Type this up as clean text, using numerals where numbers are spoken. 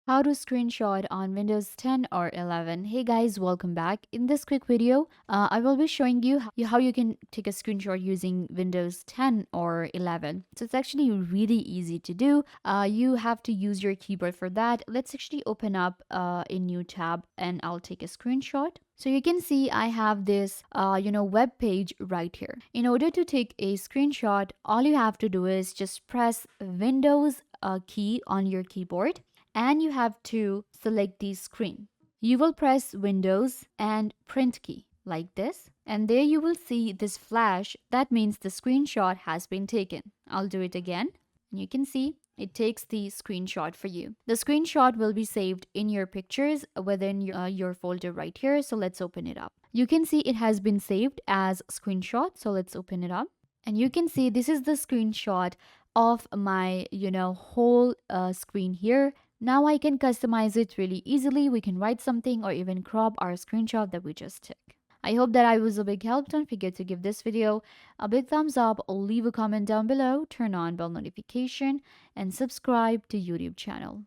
How to screenshot on Windows 10 or 11. Hey guys, welcome back. In this quick video, I will be showing you how you can take a screenshot using Windows 10 or 11. So it's actually really easy to do. You have to use your keyboard for that. Let's actually open up a new tab and I'll take a screenshot. So you can see I have this, web page right here. In order to take a screenshot, all you have to do is just press Windows key on your keyboard and you have to select the screen. You will press Windows and Print key like this, and there you will see this flash. That means the screenshot has been taken. I'll do it again. And you can see it takes the screenshot for you. The screenshot will be saved in your pictures within your folder right here. So let's open it up. You can see it has been saved as screenshot. So let's open it up. And you can see this is the screenshot of my, whole screen here. Now I can customize it really easily. We can write something or even crop our screenshot that we just took. I hope that I was a big help. Don't forget to give this video a big thumbs up or leave a comment down below, turn on bell notification and subscribe to YouTube channel.